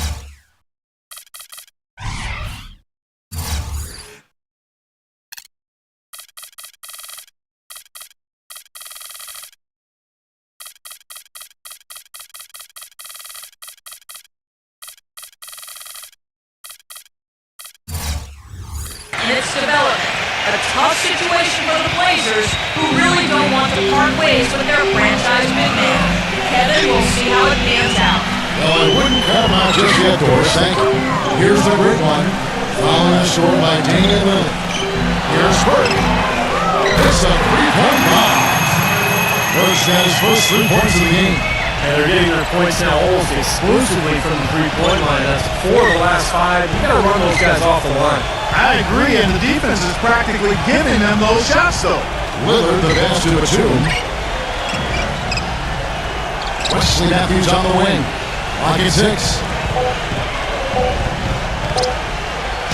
In its development. A tough situation for the Blazers, who really don't want to part ways with their franchise big man. Kevin, we'll see how it pans out. Well, it wouldn't come out just yet, Doris. Thank you. Here's the great one. Following a score by Damian Lillard. Here's Burke. It's a 3-point bomb. Burke's got his first 3 points of the game. And they're getting their points now almost exclusively from the three-point line. That's 4 of the last 5. You got to run those guys off the line. I agree, and the defense is practically giving them those shots, though. Lillard, the pass to Batum. Wesley Matthews on the wing. Clock at 6.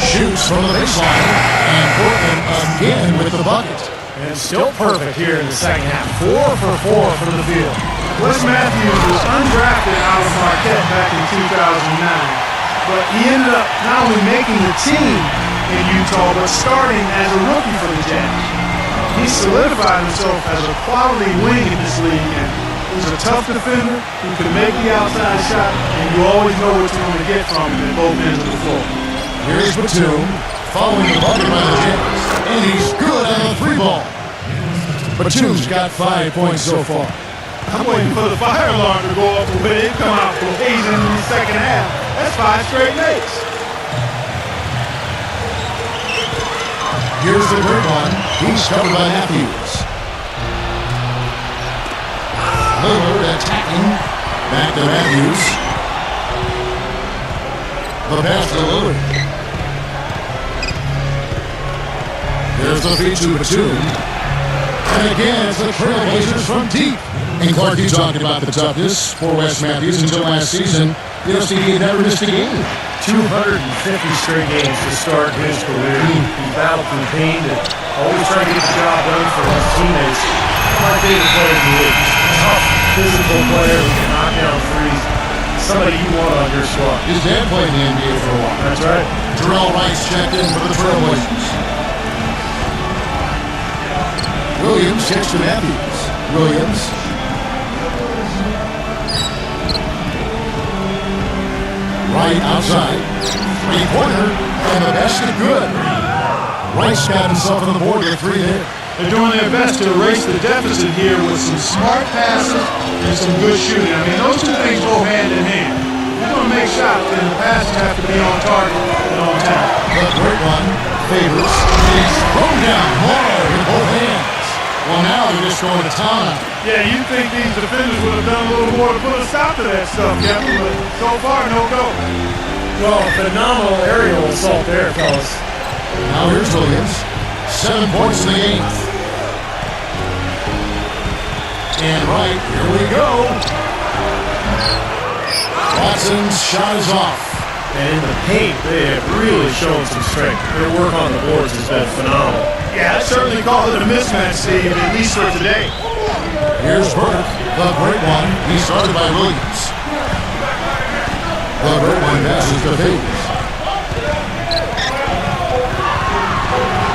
Shoots from the baseline. And Portland again with the bucket. And still perfect here in the second half. 4 for 4 from the field. Wes Matthews was undrafted out of Marquette back in 2009, but he ended up not only making the team in Utah, but starting as a rookie for the Jazz. He solidified himself as a quality wing in this league, and he's a tough defender who can make the outside shot, and you always know what you're going to get from him at both ends of the floor. Here's Batum, following the bucket by the Jazz, and he's good on the 3-ball. Batum's got 5 points so far. I'm waiting for the fire alarm to go off when it come out for Asian in the second half. That's 5 straight makes. Here's the great one. He's covered by Matthews. Lillard attacking. Back to Matthews. The pass to Lillard. Here's the feed to Batum. And again, it's the Trailblazers from deep. And Clark, you talked about the toughness for Wes Matthews until last season. USD had never missed a game. 250 straight games to start his career. He battled through pain to always try to get the job done for his teammates. My favorite player in the league. Tough, physical player who can knock down threes. Somebody you want on your squad. His dad played in the NBA for a while. That's right. Terrell Rice checked in for the Trailblazers. Williams kicks to Matthews. Williams. Right outside. Three-pointer. And the basket good. Rice got himself on the board with a three there. They're doing their best to erase the deficit here with some smart passes and some good shooting. I mean, those two things go hand in hand. If you're going to make shots, then the passes have to be on target and on time. The great one, Favors. He's thrown down hard with both hands. Well, now they're just going to town on it. Yeah, you'd think these defenders would have done a little more to put a stop to that stuff, Kevin, but so far, no go. Well, phenomenal aerial assault there, fellas. Now here's Williams. 7 points in the game. And right, here we go. Watson's shot is off. And in the paint, they have really shown some strength. Their work on the boards has been phenomenal. Yeah, I'd certainly call it a mismatch, Steve, at least for today. Here's Burke, the great one. He started by Williams. The great one passes to Favors.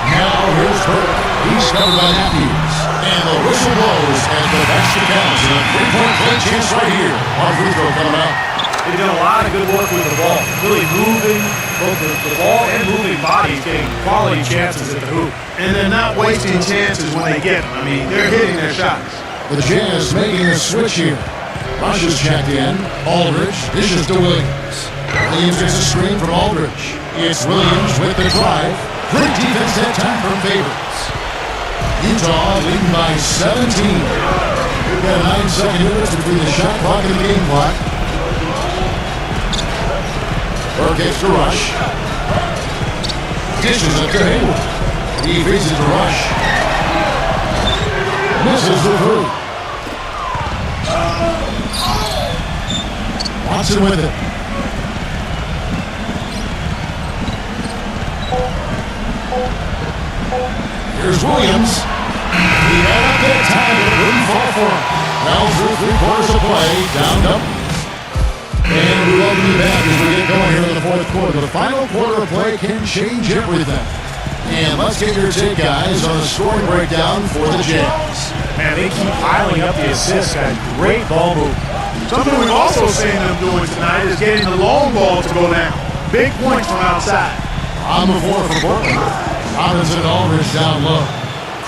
Now here's Burke. He's covered by Matthews. And the whistle blows as the basket counts. And a three-point play chance right here. Our free throw coming up. They've done a lot of good work with the ball. Really moving both the ball and moving bodies, getting quality chances at the hoop. And they're not wasting chances when they get them. I mean, they're hitting their shots. The Jazz making a switch here. Rush is checked in. Aldridge dishes to Williams. Williams gets a screen from Aldridge. It's Williams with the drive. Great defense that time from Favors. Utah leading by 17. We've got a 9-second difference between the shot clock and the game clock. Burke gets to Rush. Dishes it to Hayward. He feeds it to Rush. Misses the three. Watson with it. Here's Williams. He had up that time, but it wouldn't fall for him. Now through 3/4 of play, down double. And we welcome you back as we get going here in the fourth quarter. The final quarter of play can change everything. And let's get your take, guys, on the scoring breakdown for the Jazz. Man, they keep piling up the assists, guys. Great ball move. Something we've also seen them doing tonight is getting the long ball to go down. Big points from outside. On the floor for Portland. Robinson and Aldridge down low.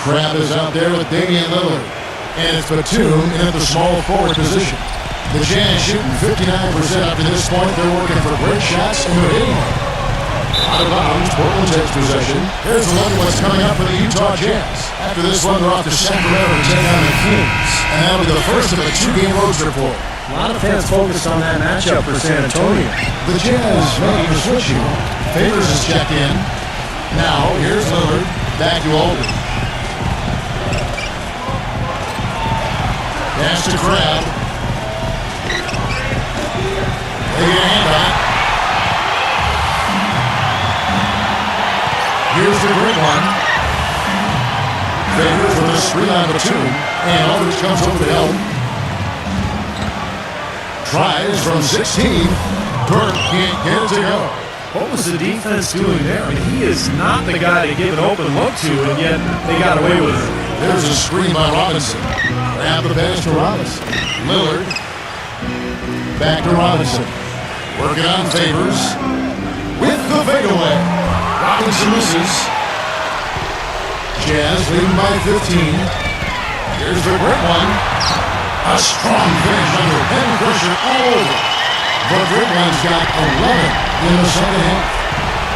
Crabbe is out there with Damian Lillard. And it's Batum in at the small forward position. The Jazz shooting 59% up to this point. They're working for great shots and they're hitting them. Out of bounds, Portland takes possession. Here's a look at what's coming up for the Utah Jazz. After this one, they're off to Sacramento to take on the Kings. And that'll be the first of a 2-game road trip for them. A lot of fans focused on that matchup for San Antonio. The Jazz making a switch here. Favors is checked in. Now, here's Lillard. Back to Aldridge. Pass to Crabbe. They get a hand on it. Here's the great one. Favors with a screen on Batum. And Aldridge comes over the help. Tries from 16. Burke can't get it to go. What was the defense doing there? I mean, he is not the guy to give an open look to, and yet they got away with it. There's a screen by Robinson. Grab the pass to Robinson. Lillard. Back to Robinson. Working on Favors. With the fadeaway. Robinson misses. Jazz leading by 15. Here's the great one. A strong finish under heavy pressure all over. The great one's got 11 in the second half.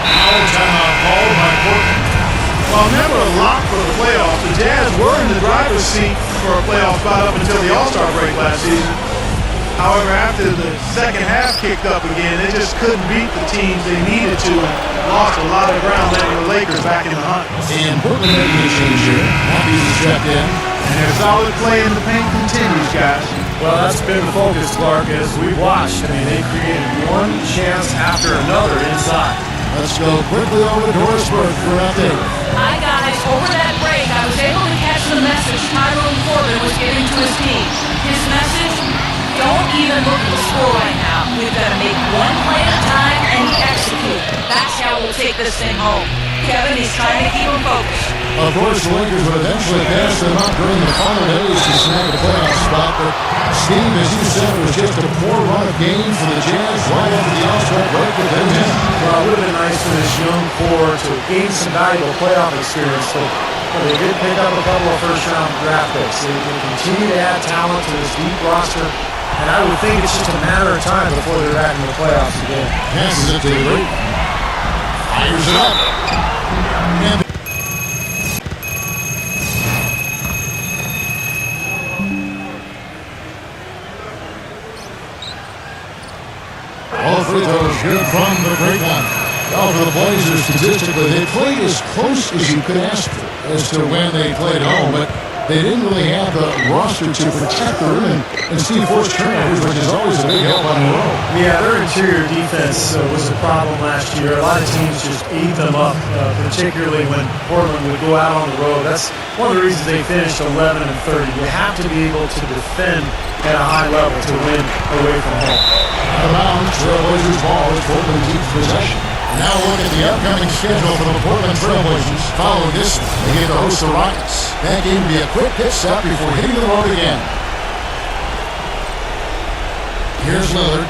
Now timeout called by Portland. While never a lock for the playoffs, the Jazz were in the driver's seat for a playoff spot up until the All-Star break last season. However, after the second half kicked up again, they just couldn't beat the teams they needed to and lost a lot of ground, letting the Lakers back in the hunt. And Portland making a change here. Matthews is checked in. And their solid play in the paint continues, guys. Well, that's been the focus, Clark, as we've watched. I mean, they created one chance after another inside. Let's go quickly over to Doris Burke for an update. Hi guys, over that break, I was able to catch the message Tyrone Corbin was giving to his team. His message, don't even look at the score right now. We've got to make one play at a time and execute. That's how we'll take this thing home. Kevin, he's trying to keep him focused. Of course, the Lakers would eventually pass them up during the final days to snag a playoff spot, but Steve, as you said, it was just a poor run of games for the Jazz right after the All-Star break with them in. Well, it would have been nice for this young core to gain some valuable playoff experience, but they did pick up a couple of first-round draft picks. They can continue to add talent to this deep roster, and I would think it's just a matter of time before they're back in the playoffs again. Passes it to the lead. Fires it up. And all free throws good from the great one. Well, for the Blazers, statistically, they played as close as you could ask for as to when they played home, but they didn't really have the roster to protect the rim, and Steve forced turnovers, which is always a big help on the road. Yeah, their interior defense was a problem last year. A lot of teams just ate them up, particularly when Portland would go out on the road. That's one of the reasons they finished 11 and 30. You have to be able to defend at a high level to win away from home. Out of bounds, Trailblazers ball as Portland keeps possession. Now look at the upcoming schedule for the Portland Trailblazers. Following this, they get to host the Rockets. That game will be a quick pit stop before hitting the road again. Here's Lillard.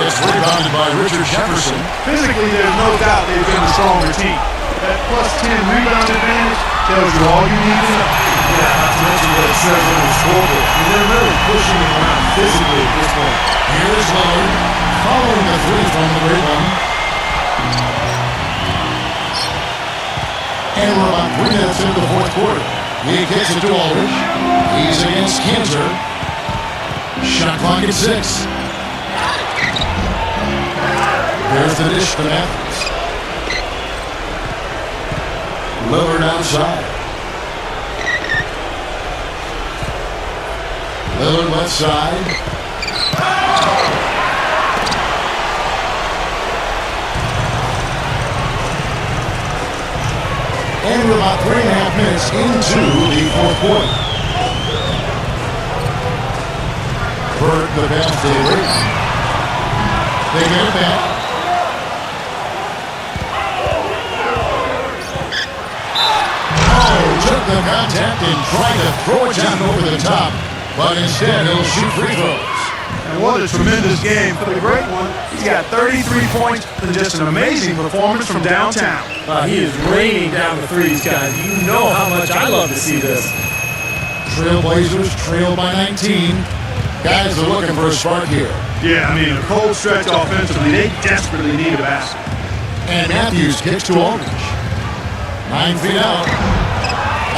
It's rebounded by Richard Jefferson. Physically, there's no doubt they've been the stronger team. That plus 10 rebound advantage tells you all you need to know. Yeah, not to mention what it says on the scoreboard. I mean, they're really pushing him around physically at this point. Here's Lillard, following the three from the great one. And we're about 3 minutes into the fourth quarter. He kicks it to Aldridge. He's against Kanter. Shot clock at 6. There's the dish to Matthews. Lillard outside. Lillard left side. And we're about 3.5 minutes into the fourth quarter. Bird, the pass to Lee. They get it back. Oh, took the contact and tried to throw it down over the top, but instead he'll shoot free throws. And what a tremendous game for the great one. He's got 33 points and just an amazing performance from downtown. He is raining down the threes, guys. You know how much I love to see this. Trailblazers trail by 19. Guys are looking for a spark here. Yeah, I mean, a cold stretch offensively. They desperately need a basket. And Matthews kicks to Aldridge. 9 feet out.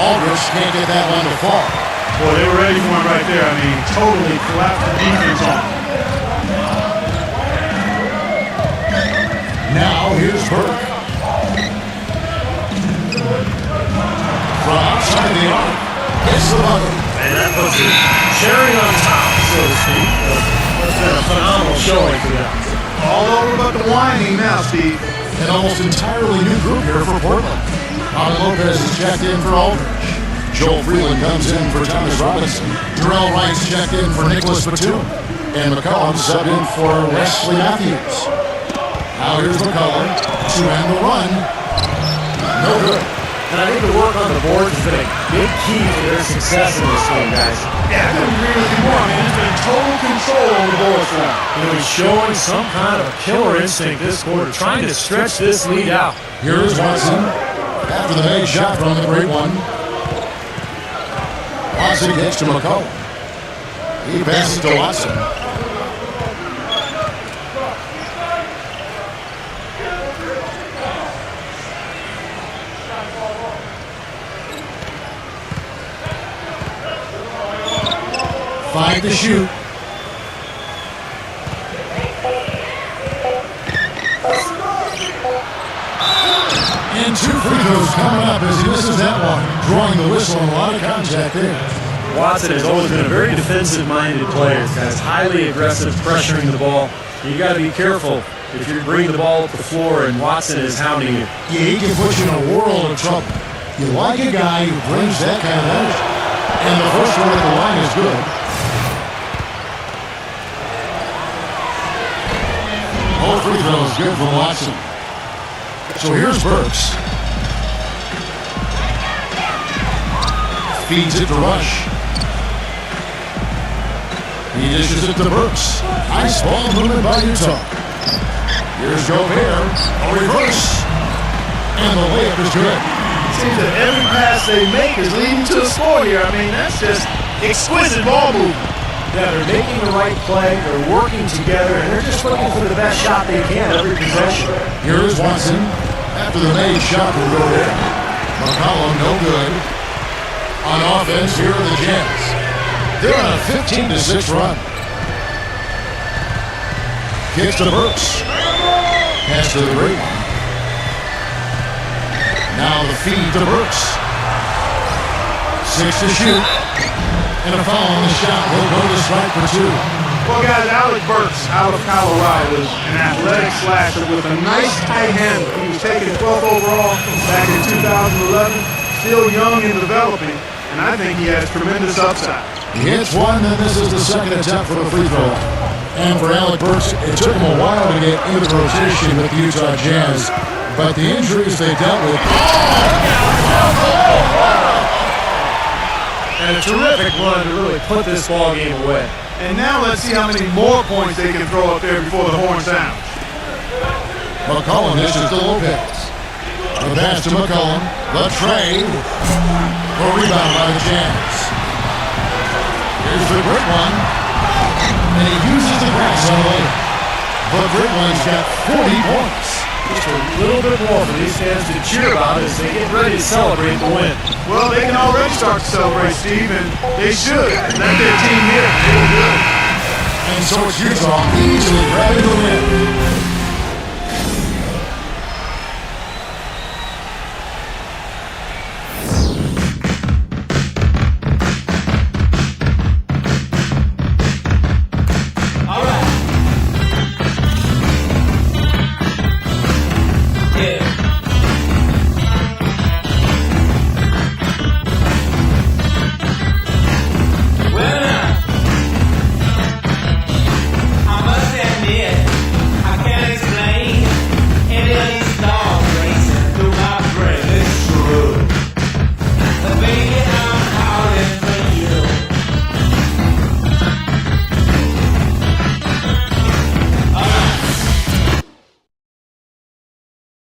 Aldridge can't get that one to fall. Boy, they were ready for him right there. I mean, totally collapsed the defense on him. Now here's Burke. From outside the arc. Hits the bucket. And that puts the cherry on top, so to speak. That's been a phenomenal showing for them. All over but the whining now, Steve. An almost entirely new group here for Portland. Bobby Lopez is checked in for Aldridge. Joel Freeland comes in for Thomas Robinson. Terrell Wright's checked in for Nicholas Batum. And McCollum subbed in for Wesley Matthews. Now here's McCollum to end the run. No good. And I think the work on the boards has been a big key to their success in this game, guys. Yeah, I couldn't agree with you more. I mean, he's been total control over the boards for him. You know, he's showing some kind of killer instinct this quarter, trying to stretch this lead out. Here's Watson. After the made shot from the great one. Watson gets to McCollum. He passes to Watson. Five to shoot. And 2 free throws coming up as he misses that one. drawing the whistle on a lot of contact there. Watson has always been a very defensive-minded player. This guy's highly aggressive, pressuring the ball. You got to be careful if you're bringing the ball up the floor and Watson is hounding you. Yeah, he can put you in a world of trouble. You like a guy who brings that kind of energy. And the first one at the line is good. All free throws good from Watson. So here's Burks. Feeds it to Rush. He dishes it to Burks. Nice ball movement by Utah. Here's Gobert. A reverse. And the layup is good. It seems that every pass they make is leading to a score here. I mean, that's just exquisite ball movement. Yeah, they're making the right play, they're working together, and they're just looking for the best shot they can every possession. Here's Watson. After the made shot will go in. McCollum no good. On offense, here are the Jazz. They're on a 15-6 run. Kicks to Burks. Pass to the break. Now the feed to Burks. 6 to shoot. And a foul on the shot. Will go to strike for 2. Well, guys, Alec Burks out of Colorado is an athletic slasher with a nice tight handle. He was taken 12th overall back in 2011. Still young and developing, and I think he has tremendous upside. He hits one, then this is the second attempt for the free throw. And for Alec Burks, it took him a while to get into the rotation with the Utah Jazz, but the injuries they dealt with. And a terrific run to really put this ball game away. And now let's see how many more points they can throw up there before the horn sounds. McCollum dishes to Lopez. The pass to McCollum. The trade. A rebound by the Jazz. Here's the great one. And he uses the grass on the layup. But Gridwin's got 40 points. Just a little bit more for these fans to cheer about as they get ready to celebrate the win. Well, they can already start to celebrate, Steve, and they should. Let their team hit. They were good. And so it's Utah easily grabbing the win.